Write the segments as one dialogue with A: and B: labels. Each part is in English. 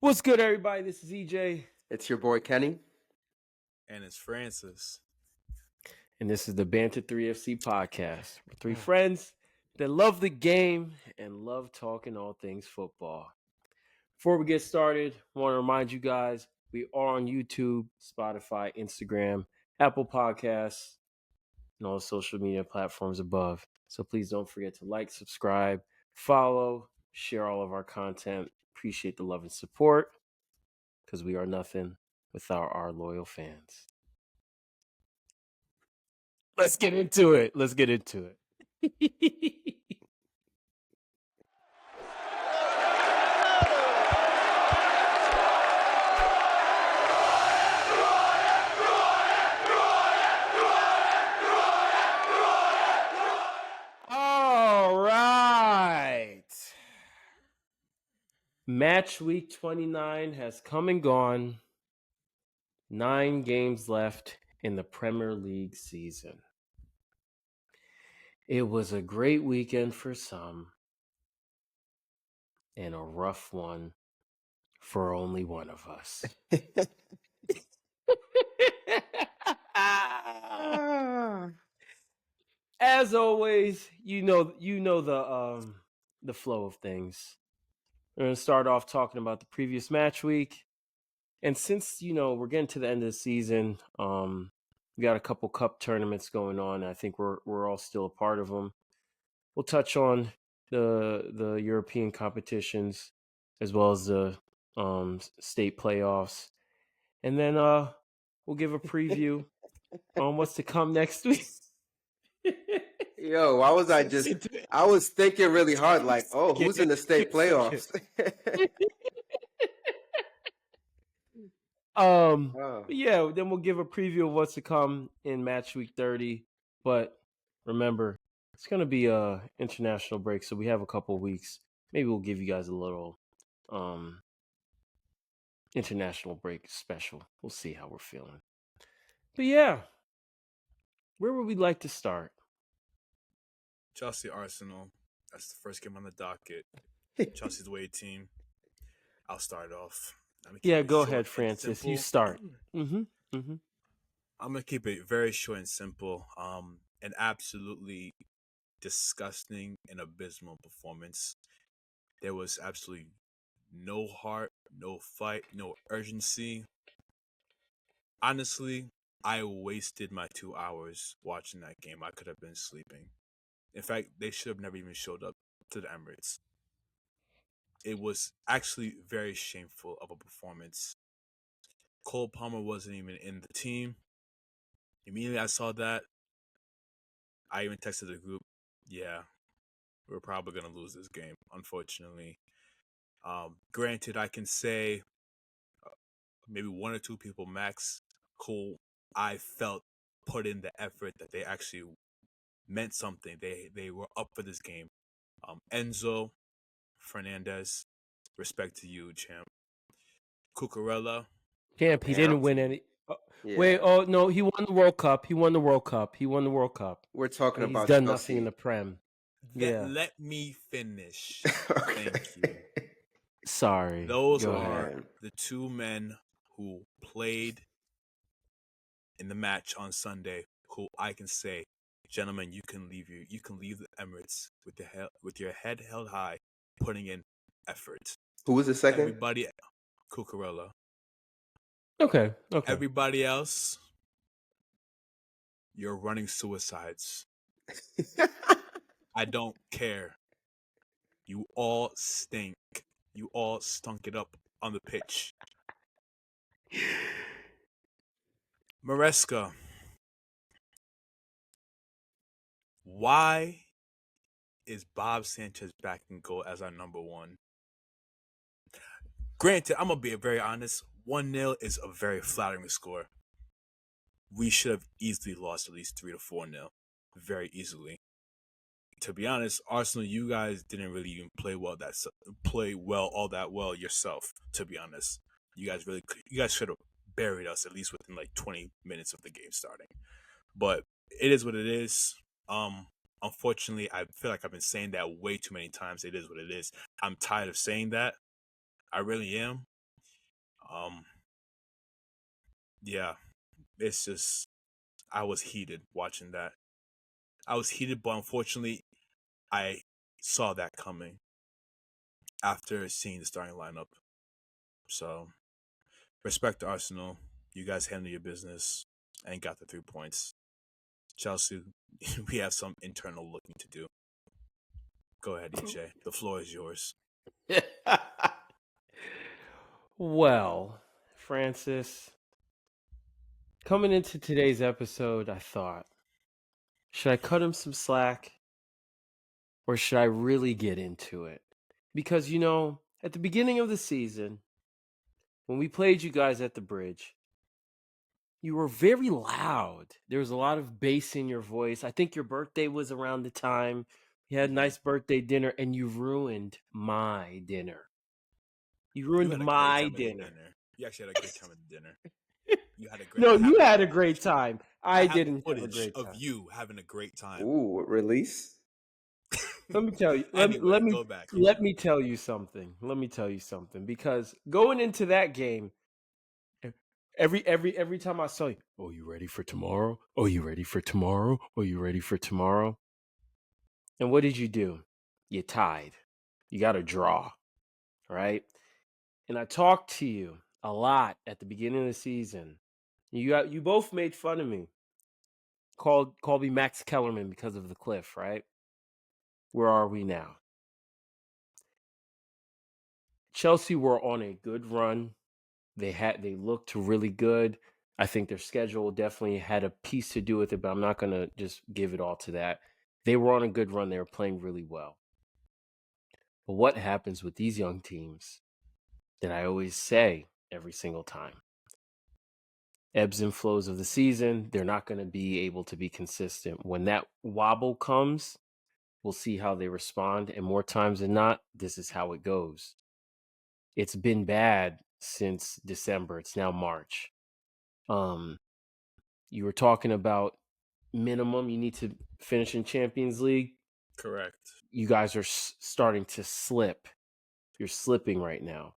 A: What's good, everybody? This is EJ.
B: It's your boy Kenny.
C: And it's Francis.
A: And this is the Banter 3FC podcast. We're three friends that love the game and love talking all things football. Before we get started, I want to remind you guys we are on YouTube, Spotify, Instagram, Apple Podcasts, and all the social media platforms above. So please don't forget to like, subscribe, follow, share all of our content. Appreciate the love and support because we are nothing without our loyal fans. Let's get into it. All right. Match week 29 has come and gone. 9 games left in the Premier League season. It was a great weekend for some and a rough one for only one of us. As always, you know the flow of things. We're going to start off talking about the previous match week. And since, we're getting to the end of the season, we got a couple cup tournaments going on. I think we're all still a part of them. We'll touch on the European competitions as well as the state playoffs. And then we'll give a preview on what's to come next week.
B: Yo, why was I was thinking really hard, like, who's in the state playoffs?
A: Yeah, then we'll give a preview of what's to come in match week 30. But remember, it's going to be a international break, so we have a couple weeks. Maybe we'll give you guys a little international break special. We'll see how we're feeling. But yeah, where would we like to start?
C: Chelsea Arsenal. That's the first game on the docket. Chelsea's away team. I'll start off.
A: Yeah, go ahead, Francis. You start. I'm
C: gonna keep it very short and simple. An absolutely disgusting and abysmal performance. There was absolutely no heart, no fight, no urgency. Honestly, I wasted my 2 hours watching that game. I could have been sleeping. In fact, they should have never even showed up to the Emirates. It was actually very shameful of a performance. Cole Palmer wasn't even in the team. Immediately I saw that, I even texted the group, yeah, we're probably going to lose this game, unfortunately. Granted, I can say maybe 1 or 2 people max who I felt put in the effort that they actually meant something. They were up for this game. Enzo Fernandez, respect to you, champ. Cucurella.
A: Champ, he didn't win any.
B: Yeah.
A: Wait, no, he won the World Cup.
B: We're talking about
A: he's done
B: Chelsea.
A: nothing in the Prem.
C: Let me finish. Thank you.
A: Sorry.
C: Those are the 2 men who played in the match on Sunday who I can say, gentlemen, you can leave the Emirates with your head held high, putting in effort.
B: Who was the second?
C: Everybody, Cucurella.
A: Okay.
C: Everybody else, you're running suicides. I don't care. You all stink. You all stunk it up on the pitch. Maresca. Why is Bob Sanchez back in goal as our number 1? Granted, I'm going to be very honest. 1-0 is a very flattering score. We should have easily lost at least 3 to 4-0. Very easily. To be honest, Arsenal, you guys didn't really even play well all that well yourself, to be honest. You guys should have buried us at least within like 20 minutes of the game starting. But it is what it is. Unfortunately, I feel like I've been saying that way too many times. It is what it is. I'm tired of saying that. I really am. Um, yeah, it's just I was heated watching that. I was heated, but unfortunately, I saw that coming after seeing the starting lineup. So, respect to Arsenal. You guys handle your business and got the 3 points. Chelsea, we have some internal looking to do. Go ahead, EJ. The floor is yours.
A: Well, Francis, coming into today's episode, I thought, should I cut him some slack or should I really get into it? Because, at the beginning of the season, when we played you guys at the bridge, you were very loud. There was a lot of bass in your voice. I think your birthday was around the time. You had a nice birthday dinner, and you ruined my dinner. You
C: You
A: ruined
C: had a great
A: my
C: time at the
A: dinner.
C: dinner. You actually had a great time at the dinner. You had a great.
A: No,
C: I have
A: you
C: the
A: had a
C: footage.
A: great time.
C: I
A: I
C: have the
A: didn't have a
C: footage
A: great
C: of
A: time.
C: you having a great time.
B: Ooh, release.
A: Let me tell you.
C: Anyway, go back.
A: Let me tell you something. Because going into that game, every time I saw you, oh, you ready for tomorrow? Oh, you ready for tomorrow? Oh, you ready for tomorrow? And what did you do? You tied. You got a draw, right? And I talked to you a lot at the beginning of the season. You both made fun of me. Called me Max Kellerman because of the cliff, right? Where are we now? Chelsea were on a good run. They looked really good. I think their schedule definitely had a piece to do with it, but I'm not going to just give it all to that. They were on a good run. They were playing really well. But what happens with these young teams that I always say every single time? Ebbs and flows of the season, they're not going to be able to be consistent. When that wobble comes, we'll see how they respond. And more times than not, this is how it goes. It's been bad since December. It's now March. You were talking about minimum you need to finish in Champions League.
C: Correct.
A: You guys are starting to slip. You're slipping right now.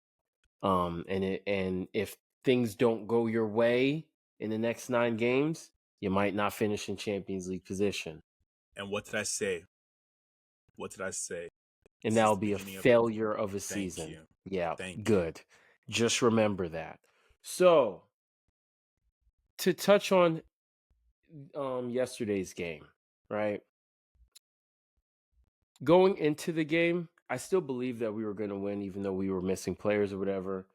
A: And if things don't go your way in the next 9 games, you might not finish in Champions League position.
C: And what did I say? What did I say?
A: And
C: This
A: that'll
C: is the
A: be a
C: beginning of-
A: failure of a
C: Thank
A: season.
C: you.
A: Yeah,
C: Thank you.
A: good. Just remember that. So, to touch on yesterday's game, right? Going into the game, I still believe that we were going to win, even though we were missing players or whatever.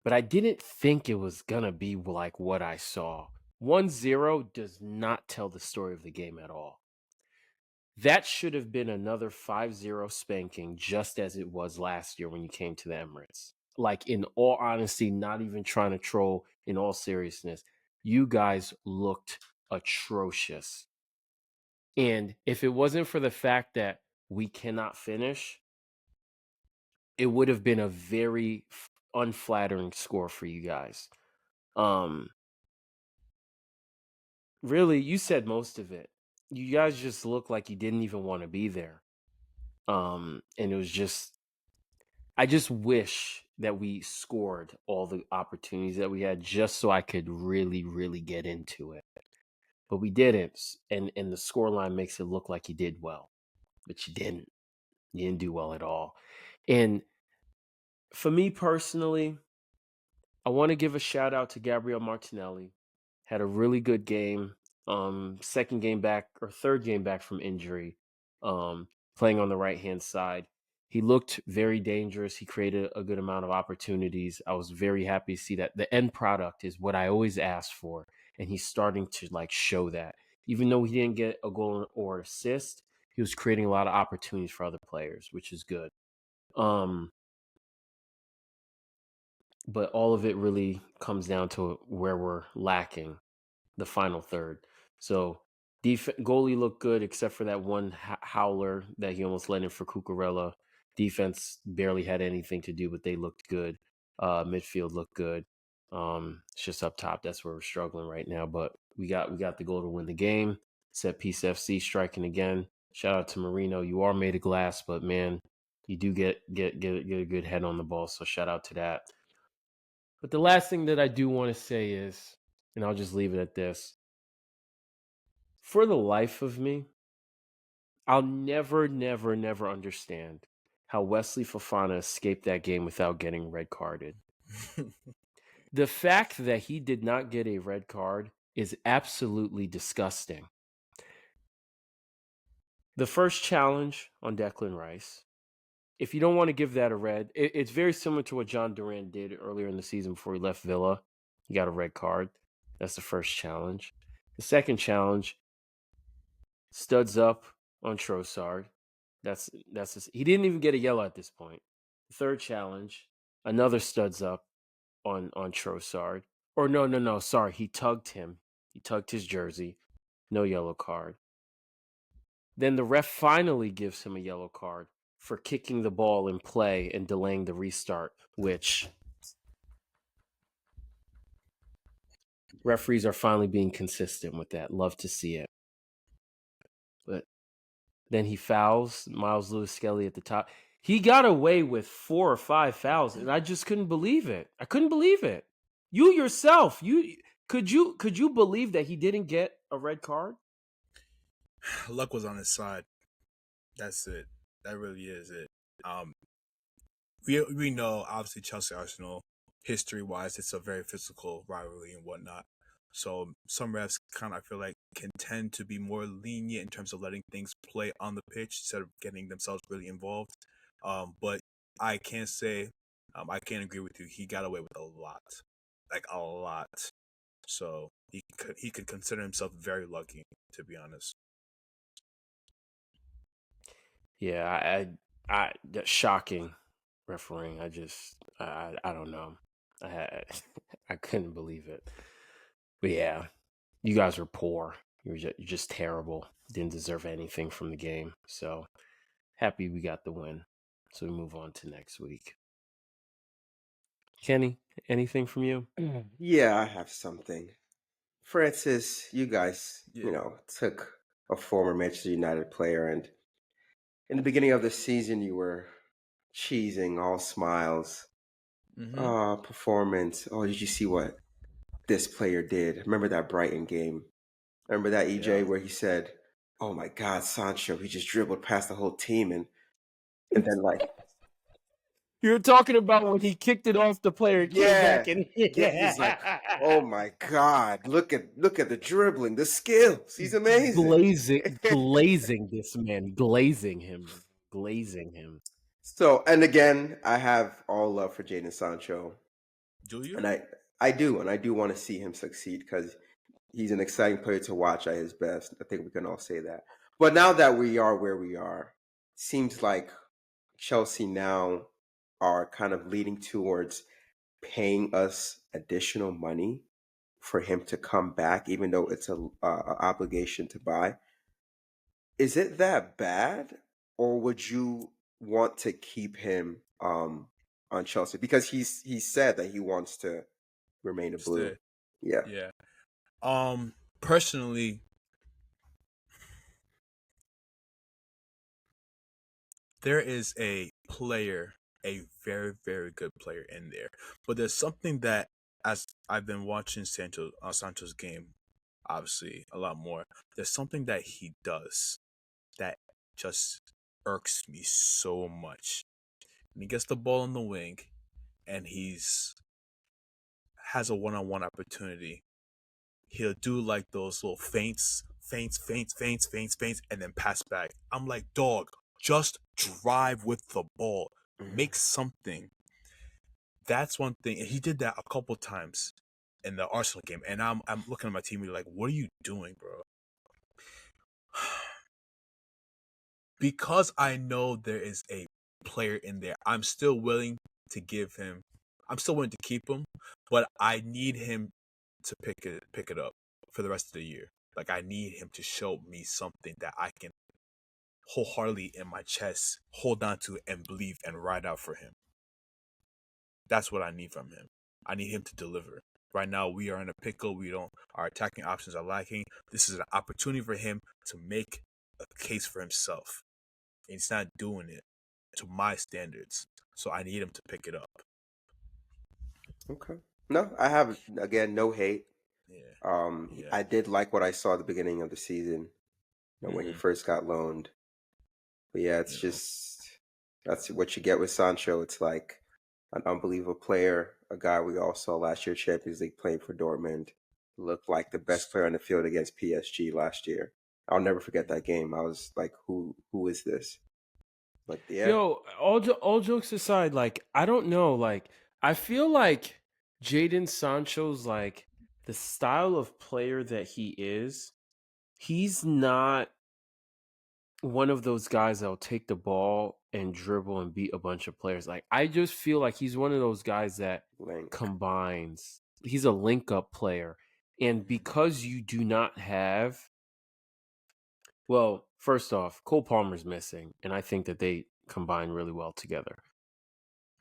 A: But I didn't think it was going to be like what I saw. 1-0 does not tell the story of the game at all. That should have been another 5-0 spanking, just as it was last year when you came to the Emirates. Like, in all honesty, not even trying to troll, in all seriousness, you guys looked atrocious. And if it wasn't for the fact that we cannot finish, it would have been a very unflattering score for you guys. Really, you said most of it. You guys just looked like you didn't even want to be there. And it was just, I just wish that we scored all the opportunities that we had just so I could really, really get into it. But we didn't. And the scoreline makes it look like you did well. But you didn't. You didn't do well at all. And for me personally, I want to give a shout out to Gabriel Martinelli. Had a really good game. Second game back or third game back from injury. Playing on the right hand side. He looked very dangerous. He created a good amount of opportunities. I was very happy to see that. The end product is what I always asked for, and he's starting to show that. Even though he didn't get a goal or assist, he was creating a lot of opportunities for other players, which is good. But all of it really comes down to where we're lacking the final third. So goalie looked good except for that one howler that he almost let in for Cucurella. Defense barely had anything to do, but they looked good. Midfield looked good. It's just up top. That's where we're struggling right now. But we got the goal to win the game. Set piece FC striking again. Shout out to Marino. You are made of glass, but man, You do get a good head on the ball, so shout out to that. But the last thing that I do want to say is, and I'll just leave it at this. For the life of me, I'll never understand how Wesley Fofana escaped that game without getting red carded. The fact that he did not get a red card is absolutely disgusting. The first challenge on Declan Rice, if you don't want to give that a red, it's very similar to what John Duran did earlier in the season before he left Villa. He got a red card. That's the first challenge. The second challenge, studs up on Trossard. He didn't even get a yellow at this point. The third challenge, another studs up on Trossard. Or no, sorry, he tugged him. He tugged his jersey. No yellow card. Then the ref finally gives him a yellow card for kicking the ball in play and delaying the restart, which referees are finally being consistent with that. Love to see it. But then he fouls Miles Lewis Skelly at the top. He got away with 4 or 5 fouls, and I just couldn't believe it. I couldn't believe it. You yourself, could you believe that he didn't get a red card?
C: Luck was on his side. That's it. That really is it. We know obviously Chelsea Arsenal history wise, it's a very physical rivalry and whatnot. So some refs kind of, I feel like, can tend to be more lenient in terms of letting things play on the pitch instead of getting themselves really involved. But I can't say I can't agree with you. He got away with a lot, like a lot. So he could consider himself very lucky, to be honest.
A: Yeah, that's shocking refereeing. I don't know. I couldn't believe it. But yeah, you guys are poor. You're just terrible. Didn't deserve anything from the game. So happy we got the win. So we move on to next week. Kenny, anything from you?
B: Yeah, I have something. Francis, you guys,
C: Yeah.
B: took a former Manchester United player, and in the beginning of the season, you were cheesing, all smiles.
C: Mm-hmm.
B: Performance. Oh, did you see what this player did? Remember that Brighton game? Remember that EJ
C: Yeah.
B: where he said, "Oh my God, Sancho, he just dribbled past the whole team," and then like,
A: You're talking about when he kicked it off the player, came
B: yeah,
A: back and
B: yeah, he's like, "Oh my God, look at the dribbling, the skills. He's amazing."
A: glazing this man, glazing him.
B: So, and again, I have all love for Jadon Sancho,
C: Do you?
B: and I do, and I do want to see him succeed because he's an exciting player to watch at his best. I think we can all say that. But now that we are where we are, seems like Chelsea now are kind of leading towards paying us additional money for him to come back, even though it's a obligation to buy. Is it that bad, or would you want to keep him on Chelsea because he said that he wants to remain a blue?
C: Stay.
B: Yeah.
C: Yeah. Personally, there is a player, a very, very good player in there. But there's something that, as I've been watching Sancho's game, obviously a lot more. There's something that he does that just irks me so much. When he gets the ball on the wing, and he's has a one-on-one opportunity, he'll do like those little feints, and then pass back. I'm like, dog, just drive with the ball.
B: Mhm.
C: Make something. That's one thing. And he did that a couple times in the Arsenal game. And I'm looking at my team like, what are you doing, bro? Because I know there is a player in there, I'm still willing to give him I'm still willing to keep him, but I need him to pick it up for the rest of the year. Like I need him to show me something that I can wholeheartedly in my chest hold on to and believe and ride out for him. That's what I need from him. I need him to deliver. Right now we are in a pickle. Our attacking options are lacking. This is an opportunity for him to make a case for himself. And he's not doing it. to my standards. So I need him to pick it up.
B: Okay. No, I have again no hate.
C: Yeah.
B: I did like what I saw at the beginning of the season, when he
C: Hmm.
B: first got loaned. But yeah, it's
C: You know,
B: just that's what you get with Sancho. It's like an unbelievable player, a guy we all saw last year Champions League playing for Dortmund. Looked like the best player on the field against PSG last year. I'll never forget that game. I was like, who is this? But yeah,
A: Yo, all jokes aside, like I don't know, like I feel like Jadon Sancho's like the style of player that he is. He's not one of those guys that'll take the ball and dribble and beat a bunch of players. Like I just feel like he's one of those guys that
B: Link.
A: combines. He's a link up player. And because you do not have, well, first off, Cole Palmer's missing, and I think that they combine really well together.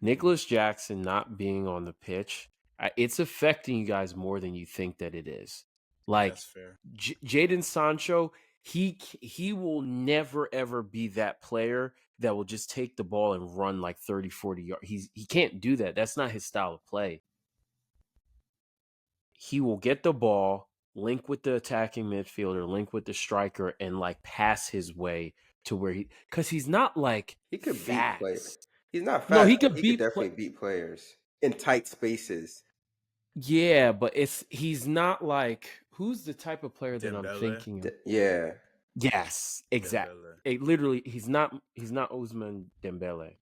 A: Nicholas Jackson not being on the pitch, it's affecting you guys more than you think that it is. Like
C: that's fair.
A: Jadon Sancho, he will never ever be that player that will just take the ball and run like 30, 40 yards. He can't do that. That's not his style of play. He will get the ball, link with the attacking midfielder, link with the striker, and like pass his way to where because he's not like
B: He could beat play.
A: fast.
B: He's not
A: No,
B: fast,
A: he
B: but
A: could
B: he could
A: beat
B: definitely beat players in tight spaces.
A: Yeah, but he's not like who's the type of player that I'm
C: Dembele.
A: thinking of?
B: Yeah.
A: Yes, exact.
C: Dembele.
A: Literally, he's not Ousmane Dembele.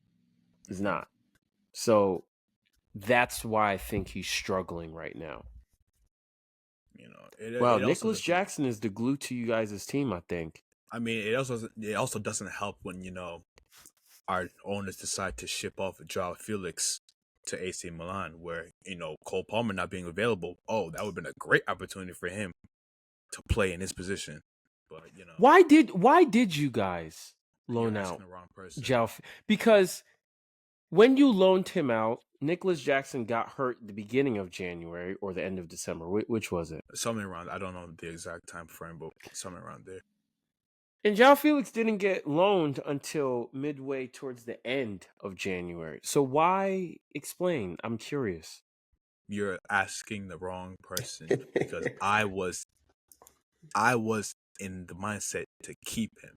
A: He's
C: Hmm.
A: not. So that's why I think he's struggling right now.
C: You know,
A: Wow,
C: it also
A: Nicholas
C: doesn't.
A: Jackson is the glue to you guys' team, I think.
C: I mean, it also doesn't help when our owners decide to ship off Joao Felix to AC Milan, where Cole Palmer not being available. Oh, that would have been a great opportunity for him to play in his position. But
A: Why did you guys
C: you're
A: loan
C: asking
A: out
C: the wrong person.
A: Jao? Because when you loaned him out, Nicholas Jackson got hurt at the beginning of January or the end of December. Which was it?
C: Something around. I don't know the exact time frame, but something around there.
A: And João Felix didn't get loaned until midway towards the end of January. So why explain? I'm curious.
C: You're asking the wrong person because I was in the mindset to keep him.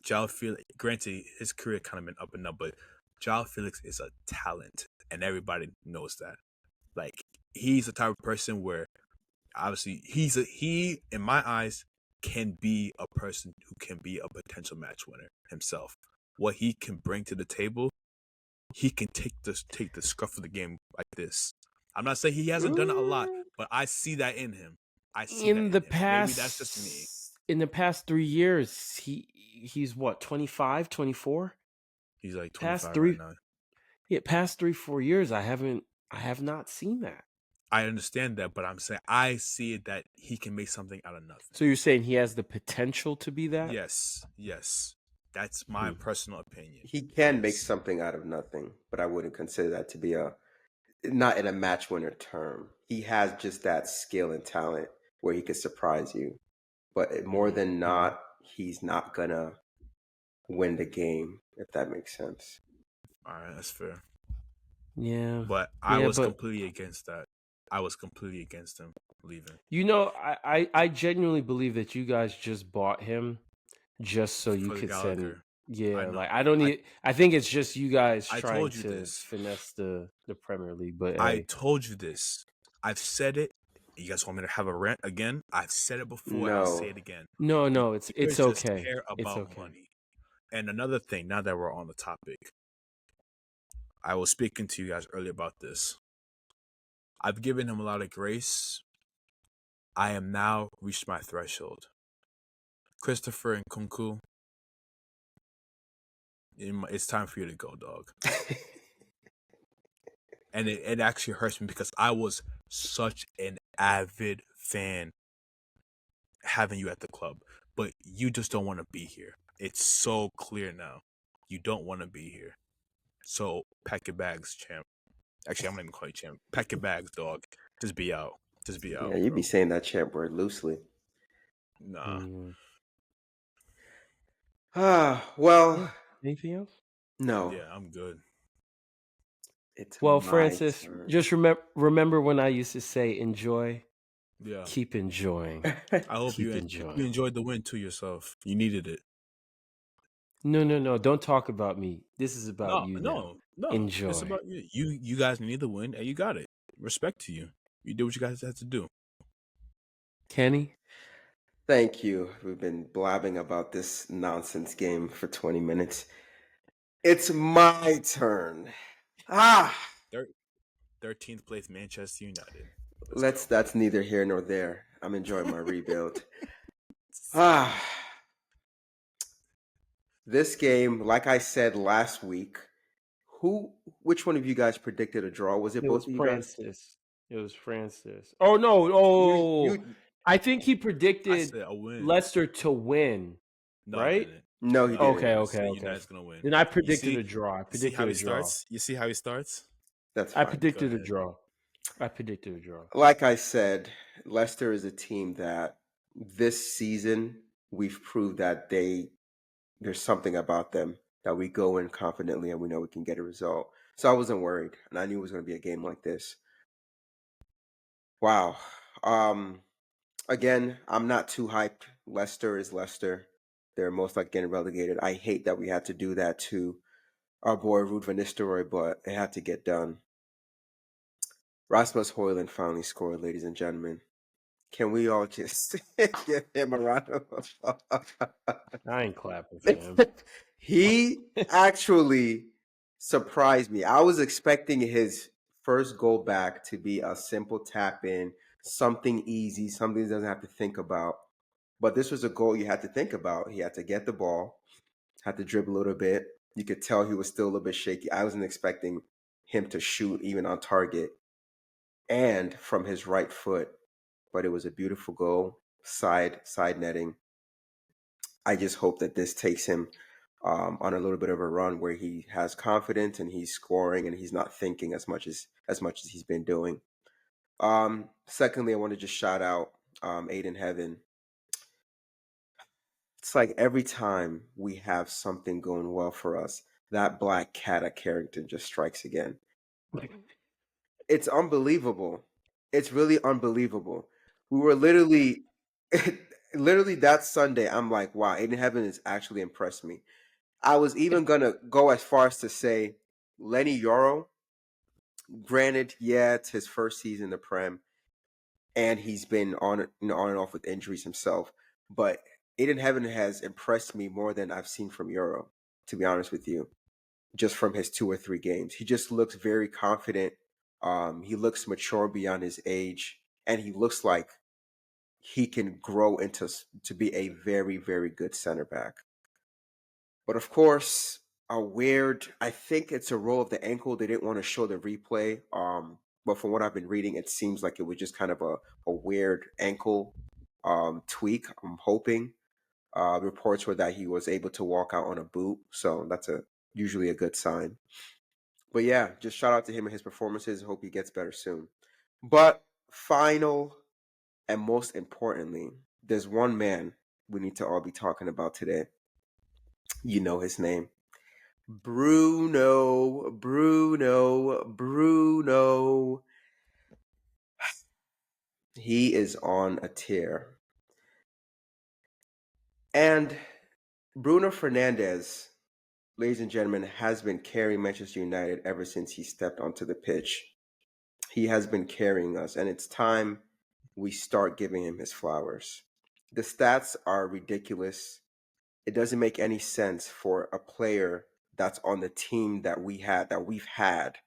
C: Joao Felix, granted, his career kind of been up and up, but Joao Felix is a talent, and everybody knows that. Like, he's the type of person where, obviously, he in my eyes can be a person who can be a potential match winner himself. What he can bring to the table, he can take the scruff of the game like this. I'm not saying he hasn't done it a lot, but I see that in him. I see that
A: In
C: in
A: the
C: him. Maybe that's just me.
A: past 3 years, he's what, 25, 24?
C: He's like
A: Past
C: 25 right
A: 3
C: now.
A: Yeah, past 3-4 years I have not seen that.
C: I understand that, but I'm saying I see it that he can make something out of nothing.
A: So you're saying he has the potential to be that?
C: Yes. That's my personal opinion.
B: He can make
C: Yes.
B: something out of nothing, but I wouldn't consider that to be not in a match winner term. He has just that skill and talent where he could surprise you. But more than not, he's not gonna win the game, if that makes sense.
C: All right, that's fair.
A: Yeah.
C: But I was
A: but
C: completely against that. I was completely against him leaving.
A: I genuinely believe that you guys just bought him just so you
C: For the
A: could send.
C: Gallagher.
A: Yeah,
C: I know.
A: like I don't need. I think it's just you guys
C: I
A: trying
C: told you
A: to
C: this.
A: finesse the Premier League. But
C: I
A: hey,
C: told you this. I've said it. You guys want me to have a rant again? I've said it before. And I'll say
B: No.
C: it again.
A: no,
C: The
A: it's
C: players just
A: okay.
C: care
A: It's
C: about
A: okay.
C: money. And another thing, now that we're on the topic, I was speaking to you guys earlier about this. I've given him a lot of grace. I am now reached my threshold. Christopher and Kunku, it's time for you to go, dog. And it actually hurts me because I was such an avid fan having you at the club, but you just don't want to be here. It's so clear now. You don't want to be here. So pack your bags, champ. Actually, I'm not even calling you champ. Pack your bags, dog. Just be out. Just be out.
B: Yeah, you
C: bro.
B: be saying that champ word loosely.
C: Nah.
A: Mm.
B: Well,
A: Anything else?
B: No,
C: Yeah, I'm good.
B: it's
A: Well,
B: my
A: Francis,
B: turn.
A: just remember when I used to say enjoy,
C: Yeah.
A: keep enjoying,
C: I hope
A: keep
C: you
A: enjoying.
C: enjoyed the win to yourself. You needed it.
A: No. Don't talk about me. This is about
C: No,
A: you now.
C: no, no. It's
A: Enjoy.
C: about you. You guys needed the win and you got it. Respect to you. You did what you guys had to do.
A: Kenny?
B: Thank you. We've been blabbing about this nonsense game for 20 minutes. It's my turn. Ah,
C: Thir- 13th place Manchester United. Let's
B: let's.
C: go.
B: That's neither here nor there. I'm enjoying my rebuild. Ah, this game, like I said last week, who, which one of you guys predicted a draw? Was it
A: It
B: both
A: was
B: of you guys?
A: Francis. It was Francis. Oh no.
B: You,
A: Oh, I think he
C: I
A: predicted
C: said a win.
A: Leicester to win,
C: No, I
A: right?
C: didn't.
B: no, he
C: No, I
B: didn't.
A: Okay,
C: didn't. I
A: okay,
C: said
A: okay.
C: United's gonna win.
A: Then I
C: You
A: predicted
C: see,
A: a draw. I
C: you see how
A: predicted
C: he
A: a draw.
C: starts. You see how he starts.
B: That's
A: I
B: fine.
C: Go
A: predicted a
C: ahead.
A: draw. I predicted a draw.
B: Like I said, Leicester is a team that this season we've proved that there's something about them that we go in confidently and we know we can get a result. So I wasn't worried, and I knew it was going to be a game like this. Wow. Um, Again, I'm not too hyped. Leicester is Leicester. They're most likely getting relegated. I hate that we had to do that to our boy Ruud van Nistelrooy, but it had to get done. Rasmus Højlund finally scored, ladies and gentlemen. Can we all just give him a round of applause?
A: I ain't clapping for him.
B: He actually surprised me. I was expecting his first goal back to be a simple tap in, something easy, something he doesn't have to think about. But this was a goal you had to think about. He had to get the ball, had to dribble a little bit. You could tell he was still a little bit shaky. I wasn't expecting him to shoot even on target and from his right foot. But it was a beautiful goal, side netting. I just hope that this takes him on a little bit of a run where he has confidence and he's scoring and he's not thinking as much as he's been doing. Secondly, I want to just shout out Aiden Heaven. It's like every time we have something going well for us, that black cat at Carrington just strikes again. It's unbelievable. It's really unbelievable. We were literally, literally that Sunday. I'm like, wow, Aiden Heaven has actually impressed me. I was even gonna go as far as to say Lenny Yoro. Granted, yeah, it's his first season in the Prem, and he's been on and off with injuries himself. But Aiden Heaven has impressed me more than I've seen from Yoro, to be honest with you. Just from his 2 or 3 games, he just looks very confident. He looks mature beyond his age, and he looks like he can grow into to be a very, very good center back. But of course, a weird. I think it's a roll of the ankle. They didn't want to show the replay. But from what I've been reading, it seems like it was just kind of a weird ankle tweak. I'm hoping. Reports were that he was able to walk out on a boot, so that's a usually a good sign. But yeah, just shout out to him and his performances. Hope he gets better soon. But final and most importantly, there's one man we need to all be talking about today. You know his name. Bruno. He is on a tear. And Bruno Fernandes, ladies and gentlemen, has been carrying Manchester United ever since he stepped onto the pitch. He has been carrying us, and it's time we start giving him his flowers. The stats are ridiculous. It doesn't make any sense for a player that's on the team that we've had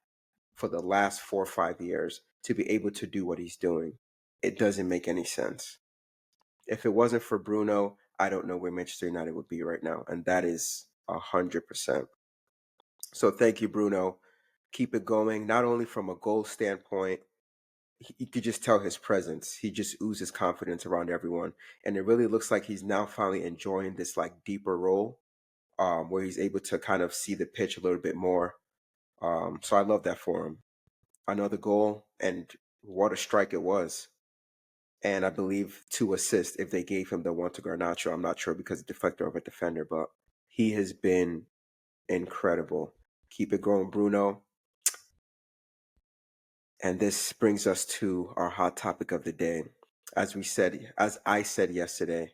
B: for the last 4 or 5 years to be able to do what he's doing. It doesn't make any sense. If it wasn't for Bruno, I don't know where Manchester United would be right now, and that is 100%. So thank you, Bruno. Keep it going. Not only from a goal standpoint, you could just tell his presence. He just oozes confidence around everyone, and it really looks like he's now finally enjoying this like deeper role, where he's able to kind of see the pitch a little bit more. So I love that for him. Another goal, and what a strike it was. And I believe 2 assists if they gave him the one to Garnacho. I'm not sure because it's deflector of a defender, but he has been incredible. Keep it going, Bruno. And this brings us to our hot topic of the day. As I said yesterday,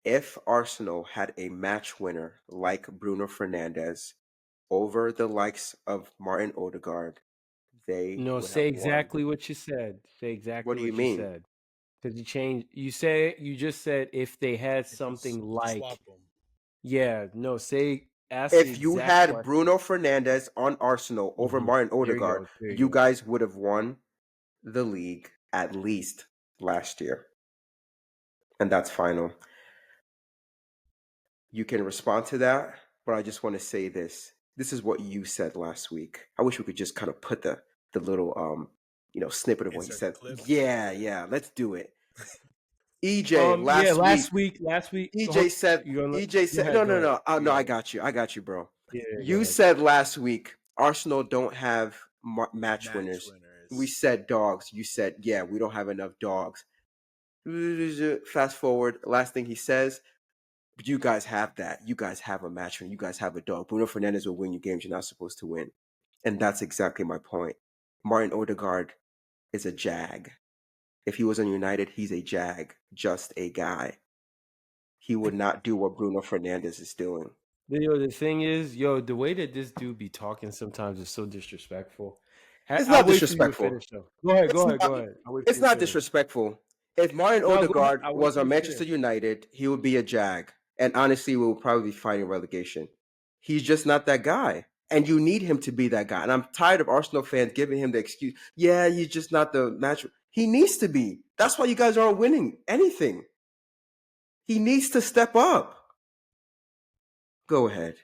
B: if Arsenal had a match winner like Bruno Fernandes over the likes of Martin Odegaard, they
A: No,
B: would
A: say
B: have won.
A: exactly what you said. Say
B: What
A: exactly
B: do you
A: what you
B: mean?
A: said. Because you just said if they had something
C: Swap
A: like,
C: them.
A: yeah, no, ask the
B: If you
A: exact
B: had
A: question.
B: Bruno Fernandes on Arsenal over
A: Hmm.
B: Martin
A: There you
B: Odegaard,
A: go. There you
B: you
A: go.
B: guys would have won the league at least last year. And that's final. You can respond to that, but I just want to say this. This is what you said last week. I wish we could just kind of put the little snippet of what he
C: Insert the
B: said.
C: clip.
B: Yeah, let's do it. EJ
A: Yeah,
B: last week.
A: last week.
B: EJ said
A: You gonna
B: EJ
A: go
B: said
A: ahead,
B: no
A: go
B: no
A: ahead.
B: no. No,
A: Yeah,
B: I got you, bro.
A: yeah, go
B: You
A: ahead.
B: said last week Arsenal don't have match
C: Match
B: winners. We
C: winners.
B: said dogs. You said yeah, we don't have enough dogs. Fast forward, last thing he says, but you guys have that. You guys have a match winner. You guys have a dog. Bruno Fernandes will win you games you're not supposed to win. And that's exactly my point. Martin Odegaard is a jag. If he was on United, he's a jag, just a guy. He would not do what Bruno Fernandes is doing.
A: The thing is, the way that this dude be talking sometimes is so disrespectful.
B: It's
A: I'll
B: not
A: wait for you to
B: disrespectful.
A: finish though. Go ahead,
B: It's
A: go ahead,
B: not.
A: go ahead. I'll wait for
B: It's
A: you to
B: not
A: finish.
B: disrespectful. If Martin
A: No, go ahead.
B: Odegaard
A: I'll wait
B: was
A: for you
B: on
A: to
B: Manchester
A: finish.
B: United, he would be a jag, and honestly, we will probably be fighting relegation. He's just not that guy, and you need him to be that guy. And I'm tired of Arsenal fans giving him the excuse. Yeah, he's just not the match. He needs to be. That's why you guys aren't winning anything. He needs to step up. Go ahead.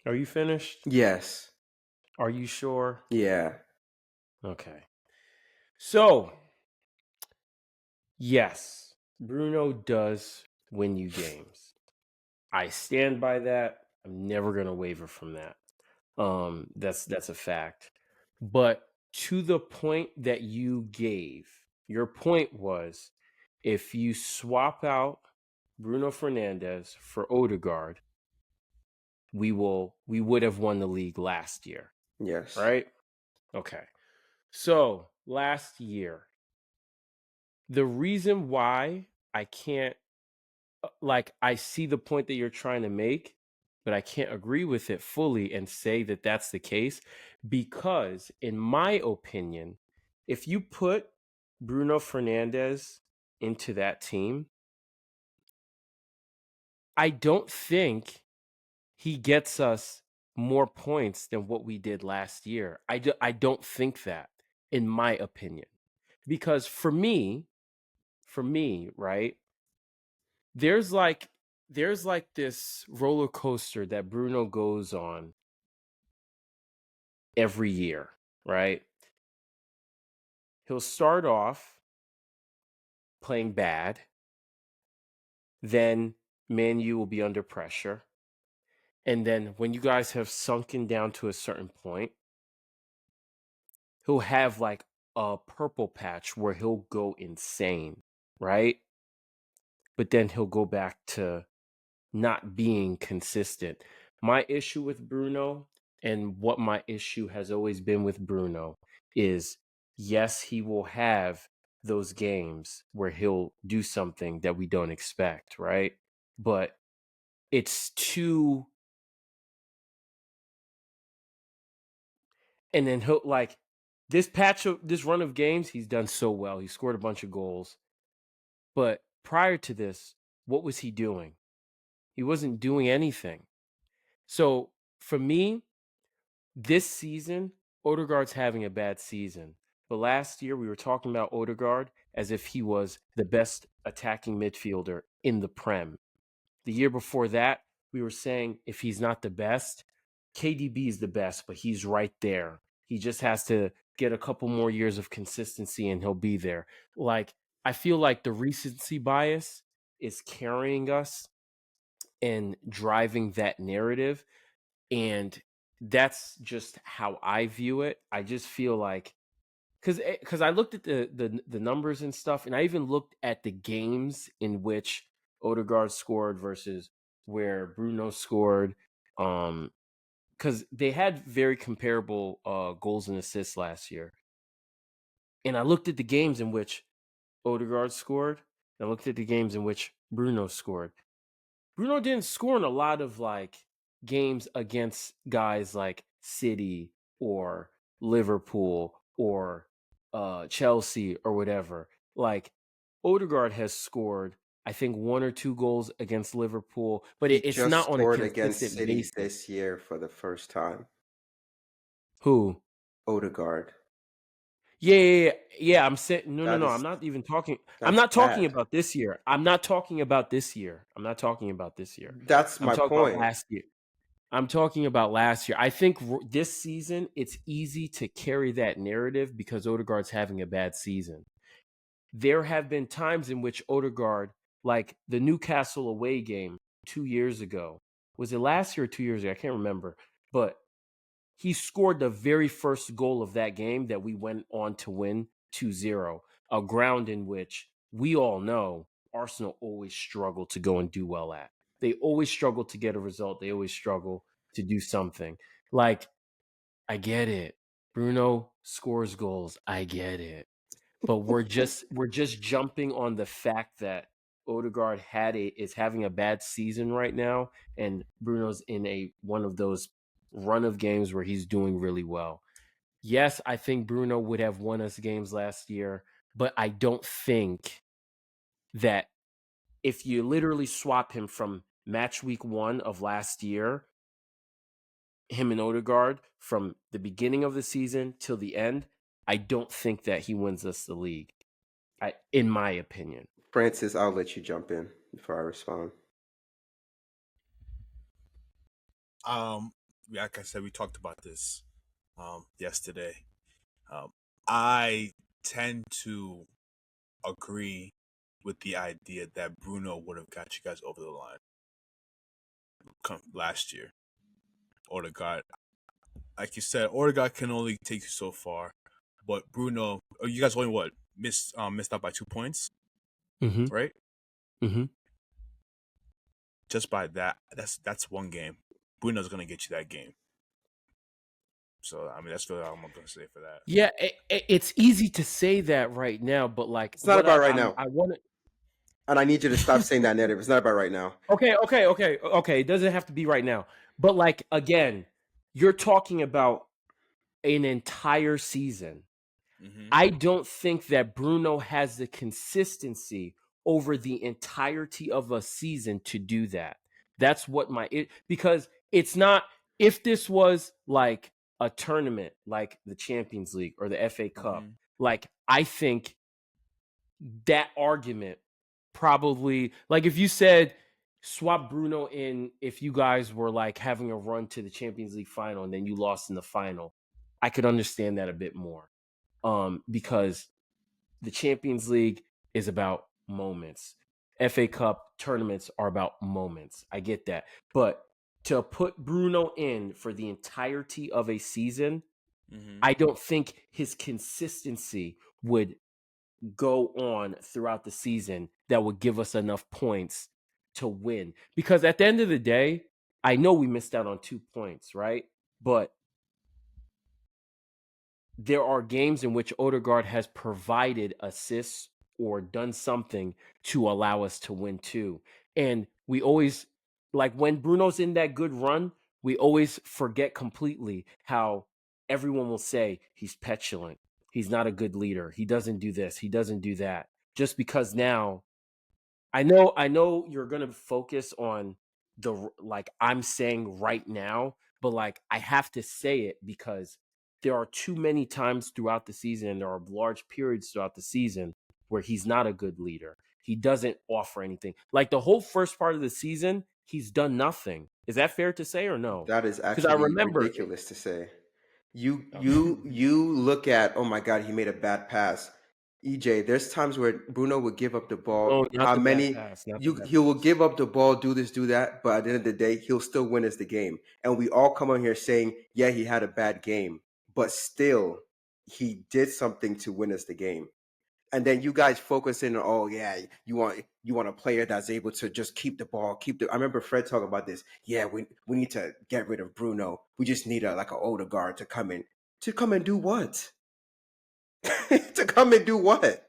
A: Are you finished?
B: Yes.
A: Are you sure?
B: Yeah.
A: Okay. So, yes, Bruno does win you games. I stand by that. I'm never gonna waver from that. That's a fact. But to the point that you gave, your point was if you swap out Bruno Fernandes for Odegaard, we would have won the league last year,
B: Yes.
A: right? Okay. So last year, the reason why I can't I see the point that you're trying to make, but I can't agree with it fully and say that that's the case because, in my opinion, if you put Bruno Fernandes into that team, I don't think he gets us more points than what we did last year. I don't think that, in my opinion, because for me, right? There's like this roller coaster that Bruno goes on every year, right? He'll start off playing bad, then Man U will be under pressure. And then when you guys have sunken down to a certain point, he'll have like a purple patch where he'll go insane, right? But then he'll go back to not being consistent. My issue with Bruno and what my issue has always been with Bruno is yes, he will have those games where he'll do something that we don't expect, right? But it's too, and then he'll like this run of games, he's done so well. He scored a bunch of goals. But prior to this, what was he doing? He wasn't doing anything. So for me, this season, Odegaard's having a bad season. But last year, we were talking about Odegaard as if he was the best attacking midfielder in the Prem. The year before that, we were saying if he's not the best, KDB is the best, but he's right there. He just has to get a couple more years of consistency and he'll be there. Like, I feel like the recency bias is carrying us and driving that narrative. And that's just how I view it. I just feel like because I looked at the numbers and stuff, and I even looked at the games in which Odegaard scored versus where Bruno scored, Because they had very comparable goals and assists last year. And I looked at the games in which Odegaard scored. And I looked at the games in which Bruno scored. Bruno didn't score in a lot of like games against guys like City or Liverpool or Chelsea or whatever. Like Odegaard has scored, I think, 1 or 2 goals against Liverpool, but
B: He
A: it's
B: just
A: not on a
B: scored against
A: consistent
B: City
A: basis.
B: this year for the first time.
A: Who?
B: Odegaard.
A: Yeah. I'm saying no.
B: That
A: I'm
B: is
A: not even talking. I'm
B: that's
A: not talking
B: bad.
A: about this year. I'm not talking about this year.
B: That's
A: I'm
B: my
A: talking about
B: point.
A: last year. I'm talking about last year. I think this season it's easy to carry that narrative because Odegaard's having a bad season. There have been times in which Odegaard, like the Newcastle away game 2 years ago, was it last year or 2 years ago? I can't remember, but he scored the very first goal of that game that we went on to win 2-0, a ground in which we all know Arsenal always struggle to go and do well at. They always struggle to get a result. They always struggle to do something. Like, I get it. Bruno scores goals. I get it. But we're just jumping on the fact that Odegaard is having a bad season right now, and Bruno's in a one of those run of games where he's doing really well. Yes, I think Bruno would have won us games last year, but I don't think that if you literally swap him from match week 1 of last year, him and Odegaard from the beginning of the season till the end, I don't think that he wins us the league. In my opinion.
B: Francis, I'll let you jump in before I respond.
C: Like I said, we talked about this yesterday. I tend to agree with the idea that Bruno would have got you guys over the line last year. Odegaard, like you said, Odegaard can only take you so far, but Bruno, you guys only missed out by 2 points, right?
A: Mm-hmm.
C: Just by that, that's one game. Bruno's gonna get you that game. So I mean, that's really all I'm gonna say for that.
A: Yeah, it's easy to say that right now, but like
B: It's not about right now.
A: I want to.
B: And I need you to stop saying that narrative. It's not about right now.
A: Okay. It doesn't have to be right now, but like again, you're talking about an entire season.
C: Mm-hmm.
A: I don't think that Bruno has the consistency over the entirety of a season to do that. That's what because it's not, if this was like a tournament like the Champions League or the FA Cup,
C: Mm-hmm.
A: like I think that argument probably, like if you said swap Bruno in if you guys were like having a run to the Champions League final and then you lost in the final, I could understand that a bit more. Because the Champions League is about moments. FA Cup tournaments are about moments. I get that. But to put Bruno in for the entirety of a season, I don't think his consistency would go on throughout the season that would give us enough points to win. Because at the end of the day, I know we missed out on 2 points, right? But there are games in which Odegaard has provided assists or done something to allow us to win too. And we always, like when Bruno's in that good run, we always forget completely how everyone will say he's petulant. He's not a good leader. He doesn't do this. He doesn't do that. Just because now I know you're going to focus on the like I'm saying right now, but like I have to say it because there are too many times throughout the season and there are large periods throughout the season where he's not a good leader. He doesn't offer anything. Like the whole first part of the season, he's done nothing. Is that fair to say or no?
B: That is
A: Cuz I
B: actually
A: remember
B: ridiculous to say. You look at, oh my God, he made a bad pass. EJ, there's times where Bruno would give up the ball.
A: no, not
B: How
A: the bad
B: many
A: pass, not the bad
B: he will
A: pass.
B: give up the ball, do this, do that, but at the end of the day, he'll still win us the game. And we all come on here saying, yeah, he had a bad game, but still he did something to win us the game. and then you guys focus in on, oh yeah, you want a player that's able to just keep the ball, keep the. I remember Fred talking about this. Yeah, we need to get rid of Bruno. We just need like an older guard to come in. To come and do what? To come and do what?
A: To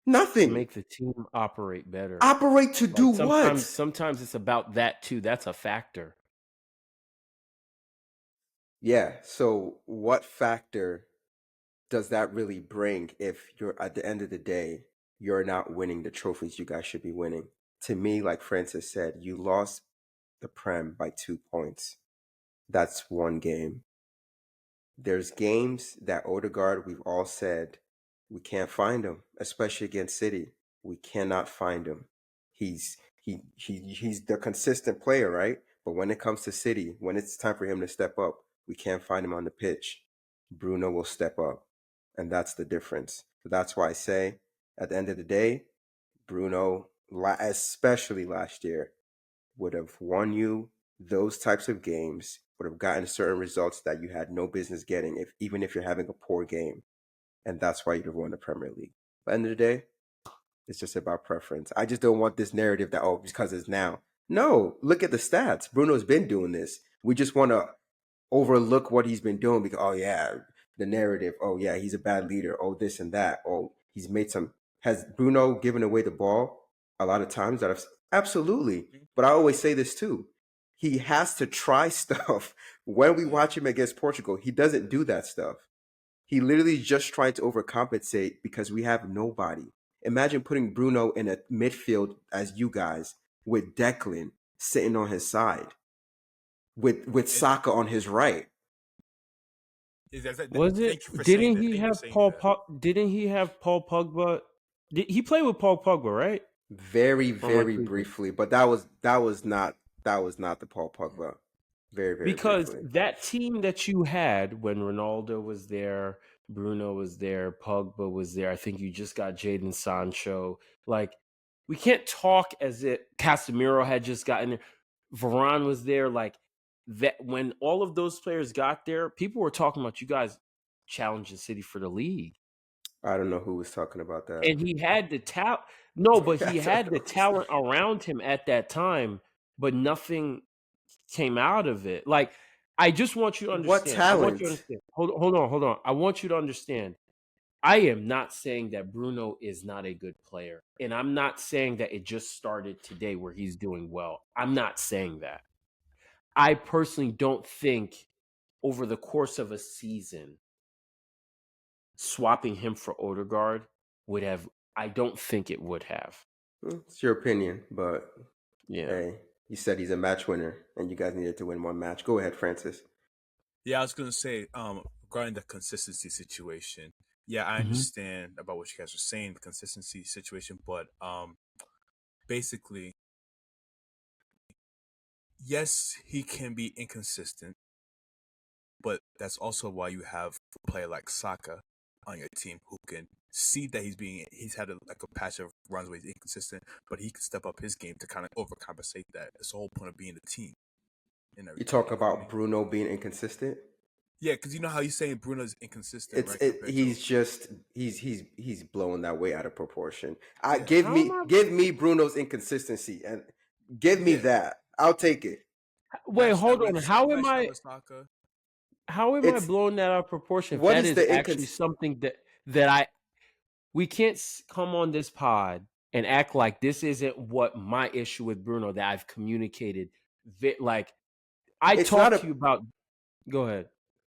B: Nothing.
A: make the team operate better.
B: Operate to do
A: Like
B: what?
A: sometimes it's about that too. That's a factor.
B: Yeah. So what factor does that really bring if you're at the end of the day, you're not winning the trophies you guys should be winning? To me, like Francis said, you lost the Prem by 2 points. That's one game. There's games that Odegaard, we've all said, we can't find him, especially against City. We cannot find him. He's the consistent player, right? But when it comes to City, when it's time for him to step up, we can't find him on the pitch. Bruno will step up, and that's the difference. So that's why I say, at the end of the day, Bruno, especially last year, would have won you those types of games, would have gotten certain results that you had no business getting, if even if you're having a poor game. And that's why you'd have won the Premier League. But at the end of the day, it's just about preference. I just don't want this narrative that, oh, because it's now. No, look at the stats. Bruno's been doing this. We just want to overlook what he's been doing because, oh yeah, the narrative, oh yeah, he's a bad leader, oh this and that, oh he's made some. Has Bruno given away the ball a lot of times? Absolutely, but I always say this too. He has to try stuff. When we watch him against Portugal, he doesn't do that stuff. He literally is just trying to overcompensate because we have nobody. Imagine putting Bruno in a midfield as you guys with Declan sitting on his side, with Saka on his right.
A: Was it?
C: Thank you for saying that. Thank you for saying that.
A: Didn't he have Paul Pogba? Did he play with Paul Pogba, right?
B: Very,
A: Or am I
B: very
A: tweaking?
B: briefly, but that was not the Paul Pogba. Very, very
A: Because
B: briefly.
A: that team that you had when Ronaldo was there, Bruno was there, Pogba was there. I think you just got Jadon Sancho. Like, we can't talk as if Casemiro had just gotten there. Varane was there. Like, that when all of those players got there, people were talking about you guys challenging City for the league.
B: I don't know who was talking about that.
A: And he had the talent. No, but
B: I
A: he
B: don't
A: had
B: know
A: the
B: who's
A: talent around him at that time, but nothing came out of it. Like, I just want you to
B: what
A: understand. I want you to
B: talent?
A: understand. Hold on. I want you to understand. I am not saying that Bruno is not a good player. And I'm not saying that it just started today where he's doing well. I'm not saying that. I personally don't think over the course of a season, swapping him for Odegaard would have, I don't think it would have.
B: It's your opinion, but
A: Yeah.
B: hey, you said he's a match winner, and you guys needed to win one match. Go ahead, Francis.
C: Yeah, I was gonna say, regarding the consistency situation. Yeah, I
A: Mm-hmm.
C: understand about what you guys are saying, the consistency situation, but basically, yes, he can be inconsistent, but that's also why you have a player like Saka on your team who can see that he's had like a patch of runs where he's inconsistent, but he can step up his game to kind of overcompensate that. It's the whole point of being a team and
B: You
C: everything.
B: talk about Bruno being inconsistent.
C: Yeah, because you know how you're saying Bruno's inconsistent,
B: It's
C: right?
B: it,
C: Compared to
B: he's just he's blowing that way out of proportion. I
C: yeah,
B: give
A: How am
B: me
A: I?
B: give me Bruno's inconsistency and give me
C: yeah.
B: that. I'll take it.
A: Wait, hold on.
C: Match that with Saka.
A: How am I
B: It's
A: blowing that out of proportion if
B: what
A: that
B: is
A: is
B: the
A: actually something that I we can't come on this pod and act like this isn't what my issue with Bruno that I've communicated. Like, I
B: it's not
A: talked
B: a
A: to you about. Go ahead.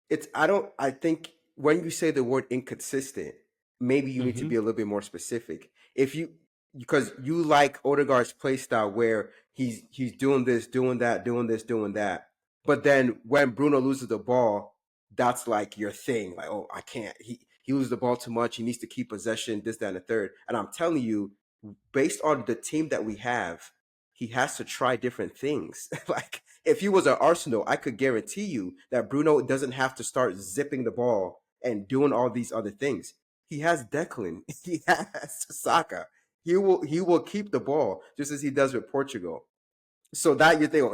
B: it's I think when you say the word inconsistent, maybe you need to
A: Mm-hmm.
B: be a little bit more specific. If you because you like Odegaard's play style where he's doing this, doing that, doing this, doing that. But then when Bruno loses the ball, that's like your thing. Like, oh, I can't. He loses the ball too much. He needs to keep possession, this, that, and the third. And I'm telling you, based on the team that we have, he has to try different things. Like if he was at Arsenal, I could guarantee you that Bruno doesn't have to start zipping the ball and doing all these other things. He has Declan. He has Saka. He will keep the ball just as he does with Portugal. So that you think, oh,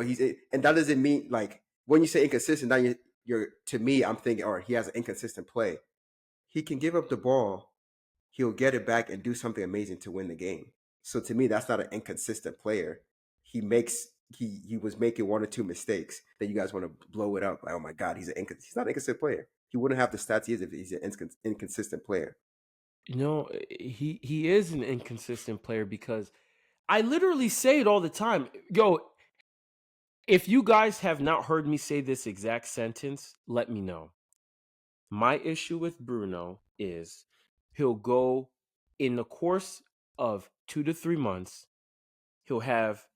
B: and that doesn't mean like when you say inconsistent. Now you're to me, I'm thinking, oh, he has an inconsistent play. He can give up the ball he'll get it back and do something amazing to win the game. So to me, that's not an inconsistent player. He was making one or two mistakes that you guys want to blow it up. Like, oh my God, he's not an inconsistent player. He wouldn't have the stats he is if he's an inconsistent player.
A: He is an inconsistent player because I literally say it all the time. Yo, if you guys have not heard me say this exact sentence, let me know. My issue with Bruno is he'll go in the course of 2 to 3 months, he'll have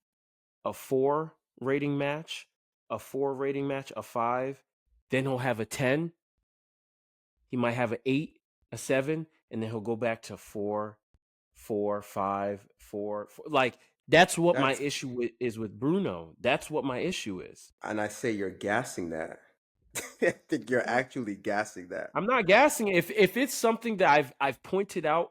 A: a 4 rating match, a 4 rating match, a 5, then he'll have a 10. He might have an 8, a 7, and then he'll go back to 4, 4, 5, 4, 4. Like that's what my
B: That's
A: issue is with Bruno. That's what my issue is.
B: and I say you're gassing that. I think you're actually gassing that.
A: I'm not gassing it. If it's something that I've pointed out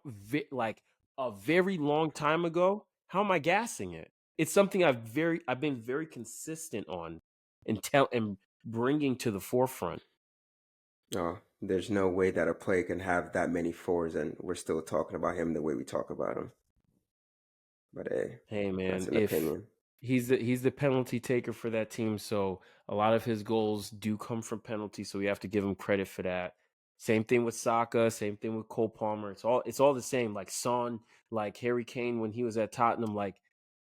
A: like a very long time ago, how am I gassing it? It's something I've been very consistent on and bringing to the forefront.
B: No, there's no way that a player can have that many fours and we're still talking about him the way we talk about him. But
A: Hey
B: that's
A: man,
B: an
A: if
B: opinion.
A: he's the penalty taker for that team, so a lot of his goals do come from penalties, so we have to give him credit for that. Same thing with Saka, same thing with Cole Palmer. It's all the same. Like Son, like Harry Kane when he was at Tottenham, like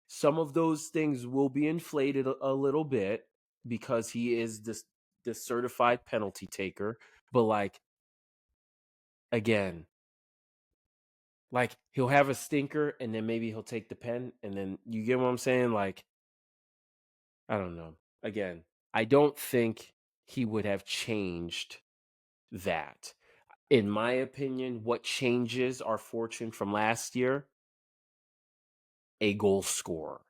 A: some of those things will be inflated a little bit because he is the certified penalty taker. But like again, like he'll have a stinker and then maybe he'll take the pen and then you get what I'm saying? Like I don't know. Again, I don't think he would have changed that. In my opinion, what changes our fortune from last year? A goal scorer.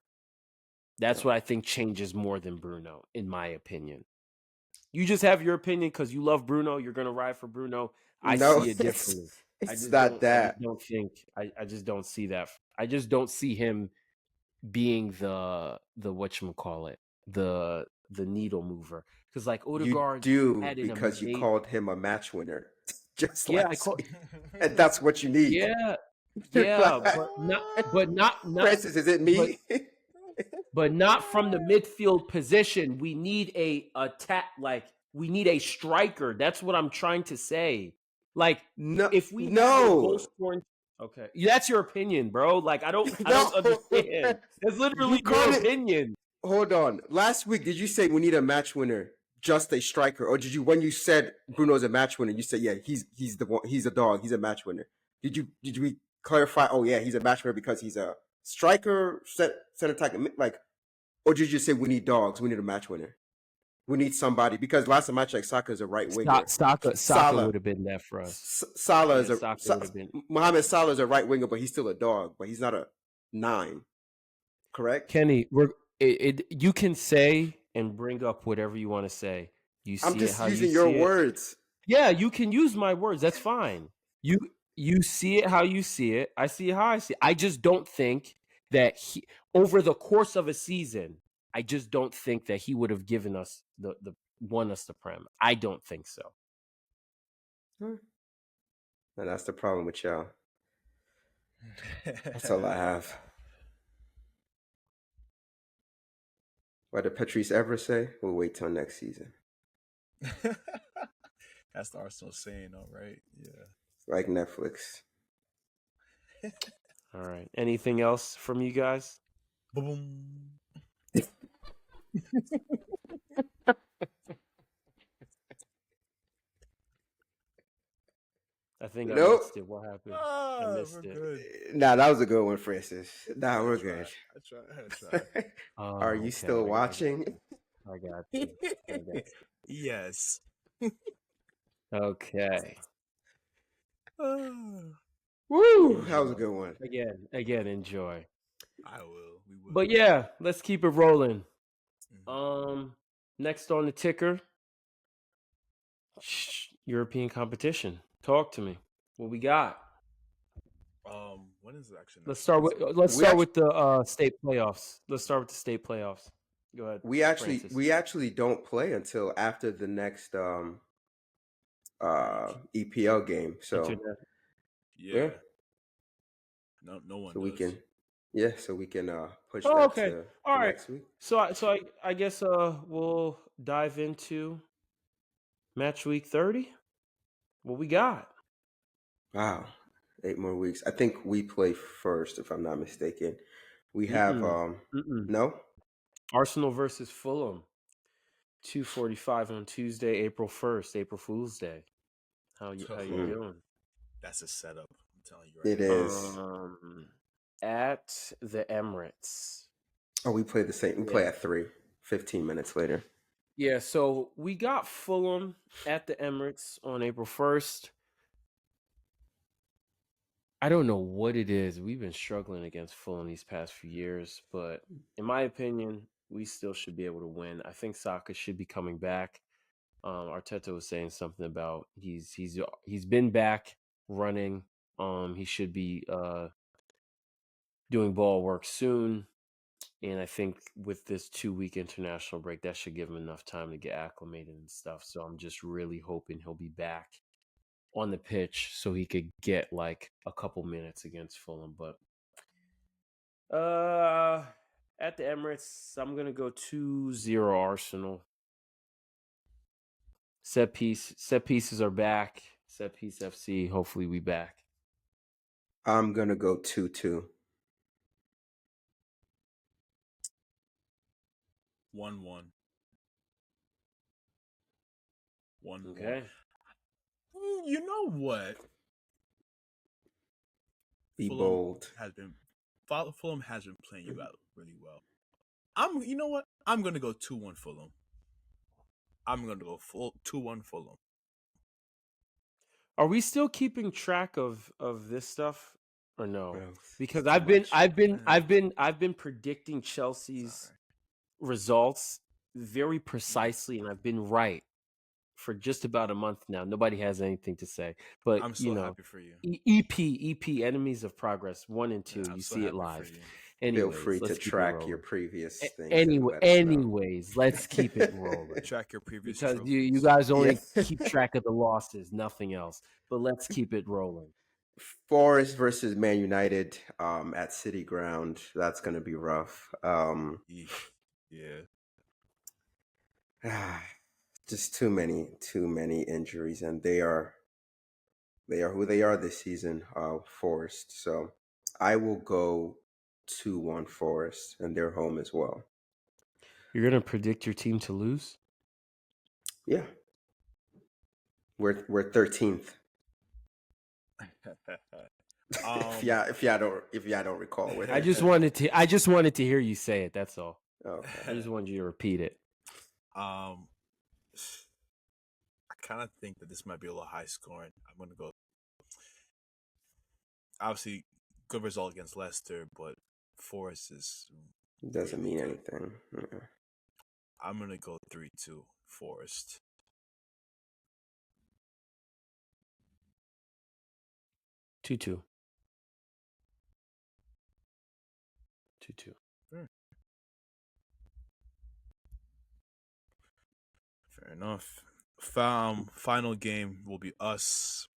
A: That's
B: No,
A: what I think changes more than Bruno, in my opinion. You just have your opinion because you love Bruno. You're gonna ride for Bruno. I
B: no,
A: see it differently.
B: it's not
A: I just
B: that.
A: don't think. I just don't see that. I just don't see him being the whatchamacallit, the needle mover. Because like
B: You
A: Odegaard
B: do
A: had an
B: because you
A: amazing.
B: called him a match winner just
A: Yeah, I
B: last
A: call.
B: week, and that's what you need.
A: Yeah, yeah,
B: Francis, is it
A: but
B: me?
A: but not from the midfield position. We need a attack, like we need a striker. That's what I'm trying to say. Like
B: No,
A: if we have a goal
B: no,
A: scoring, okay, that's your opinion, bro. Like I
B: no.
A: don't understand. That's
B: You
A: literally your
B: called it.
A: opinion.
B: Hold on. Last week, did you say we need a match winner, just a striker, or did you, when you said Bruno's a match winner, you said yeah, he's the one, he's a dog, he's a match winner? Did we clarify? Oh yeah, he's a match winner because he's a striker, center attack, like, or did you just say we need dogs, we need a match winner, we need somebody because last time I checked, Saka is a right winger.
A: Saka
B: Salah,
A: would have been that for us.
B: Salah
A: Yeah,
B: is a
A: Saka would have been.
B: Mohamed Salah is a right winger, but he's still a dog, but he's not a 9. Correct?
A: Kenny, you can say and bring up whatever you want to say. You
B: I'm
A: see it
B: just
A: how you
B: using your
A: see it.
B: words.
A: Yeah, you can use my words. That's fine. You see it how you see it. I see it how I see it. I just don't think that over the course of a season, I just don't think that he would have given us the won us the prem. I don't think so.
B: And that's the problem with y'all. That's all I have. What did Patrice ever say? We'll wait till next season.
C: That's the Arsenal saying, all right. Yeah.
B: Like Netflix.
A: All right. Anything else from you guys?
C: Boom.
A: I think I
B: Nope.
A: missed it. What happened? I missed
C: We're
A: it.
C: good.
B: Nah, that was a good one, Francis. Nah, we're good.
C: I tried.
A: Oh,
B: Are you
A: okay.
B: still watching?
A: I got you. I got you.
C: Yes.
A: Okay.
B: Woo! That was a good one.
A: Again, enjoy.
C: I will. We will.
A: But yeah, let's keep it rolling.
C: Mhm.
A: Next on the ticker, European competition. Talk to me. What we got?
C: When is it actually?
A: Let's start with the state playoffs. Let's start with the state playoffs. Go ahead. Francis.
B: We actually don't play until after the next EPL game. So
C: Yeah. No one
B: So we
C: does.
B: can, yeah, so we can push
A: Oh,
B: that
A: okay.
B: to
A: All right.
B: next week.
A: So I guess we'll dive into match week 30. What we got?
B: Wow, 8 more weeks. I think we play first, if I'm not mistaken. We have
A: Mm-mm. Mm-mm.
B: no.
A: Arsenal versus Fulham. 2:45 on Tuesday, April 1st, April Fool's Day. How you
B: Hmm.
A: doing?
C: That's a setup. I'm telling you right
B: It
C: now.
B: is.
A: Um at the Emirates.
B: Oh, we play the same. We play
A: Yeah.
B: at 3. 15 minutes later.
A: Yeah, so we got Fulham at the Emirates on April 1st. I don't know what it is. We've been struggling against Fulham these past few years, but in my opinion, we still should be able to win. I think Saka should be coming back. Arteta was saying something about he's been back running. He should be doing ball work soon, and I think with this 2 week international break, that should give him enough time to get acclimated and stuff. So I'm just really hoping he'll be back on the pitch so he could get like a couple minutes against Fulham. But at the Emirates, I'm gonna go 2-0 Arsenal. Set pieces are back. Set piece FC. Hopefully we back.
B: I'm gonna go 2-2.
C: 1-1. 1-1.
A: Okay.
C: You know what?
B: Be
C: Fulham
B: bold.
C: has been Fulham has been playing you out really well. You know what? I'm gonna go 2-1 Fulham. I'm gonna go 2-1 Fulham.
A: Are we still keeping track of this stuff or no?
B: Well,
A: Because
B: it's too much.
A: I've been predicting Chelsea's
C: Sorry.
A: results very precisely, and I've been right for just about a month now. Nobody has anything to say, but
C: I'm so happy for you.
A: EP Enemies of Progress 1 and 2.
C: I'm
A: You
C: so
A: see it
C: happy for
A: live.
C: you.
B: Feel
A: Anyways,
B: free to
A: let's keep it
B: track your
A: rolling.
B: previous things and
A: Anyway,
B: let us know.
A: anyways, let's keep it rolling
C: Track your previous
A: because
C: trophies.
A: you guys
B: Yeah.
A: only keep track of the losses, nothing else. But let's keep it rolling.
B: Forest versus Man United at City Ground. That's going to be rough.
C: Eesh. Yeah.
B: Just too many injuries, and they are who they are this season. Forest. So I will go 2-1 Forest, and they're home as well.
A: You're gonna predict your team to lose?
B: Yeah, we're 13th. If y'all don't recall, we're
A: I just
B: 13th.
A: wanted to hear you say it. That's all.
B: Okay.
A: I just wanted you to repeat it.
C: I kind of think that this might be a little high scoring. I'm gonna go. Obviously, good result against Leicester, but Forest is
B: Doesn't
C: really
B: mean
C: good.
B: anything. Yeah.
C: I'm gonna go 3-2 Forest.
A: 2-2. 2-2.
C: Fair enough. Final game will be us,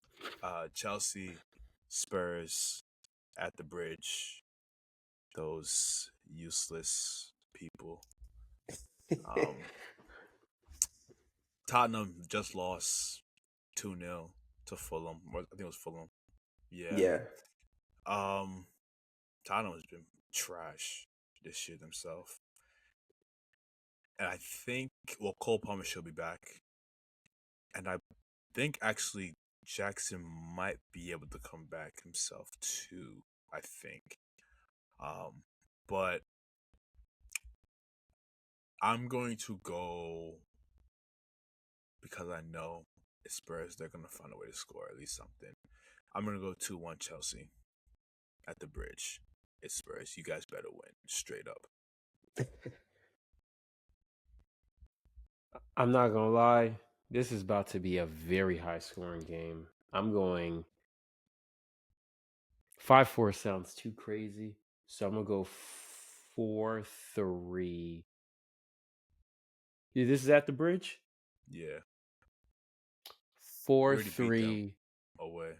C: Chelsea, Spurs at the bridge. Those useless people. Tottenham just lost 2-0 to Fulham. I think it was Fulham. Yeah.
B: Yeah.
C: Tottenham has been trash this year themselves. And I think Cole Palmer should be back. And I think actually Jackson might be able to come back himself too, I think. But I'm going to go because I know it's Spurs, they're gonna find a way to score at least something. I'm gonna go 2-1 Chelsea at the bridge. It's Spurs. You guys better win. Straight up.
A: I'm not gonna lie. This is about to be a very high scoring game. I'm going 5-4 sounds too crazy. So I'm gonna go 4-3. Yeah, this is at the bridge?
C: Yeah. We
A: Four
C: already beat them
A: three
C: away.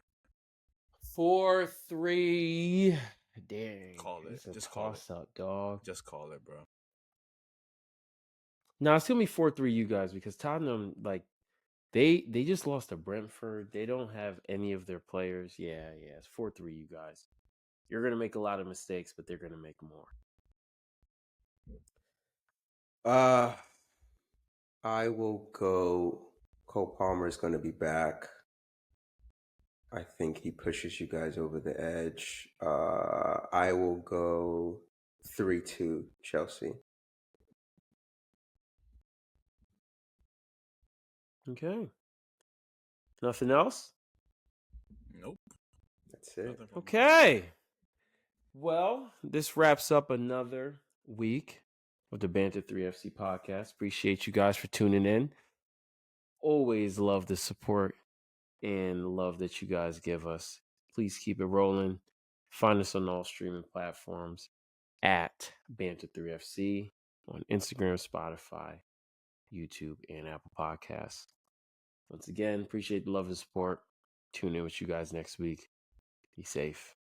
A: 4-3. Dang.
C: Call it.
A: It's a
C: Just call it.
A: toss-up, dog.
C: Just call it, bro.
A: No, it's gonna be 4-3 you guys because Tottenham, like, they just lost to Brentford. They don't have any of their players. Yeah, it's 4-3 you guys. You're gonna make a lot of mistakes, but they're gonna make more.
B: I will go. Cole Palmer's going to be back. I think he pushes you guys over the edge. I will go 3-2 Chelsea.
A: Okay. Nothing else?
C: Nope.
B: That's it.
C: Nothing from me.
A: Okay. Well, this wraps up another week of the Banter 3FC podcast. Appreciate you guys for tuning in. Always love the support and love that you guys give us. Please keep it rolling. Find us on all streaming platforms at Banter3FC on Instagram, Spotify, YouTube, and Apple Podcasts. Once again, appreciate the love and support. Tune in with you guys next week. Be safe.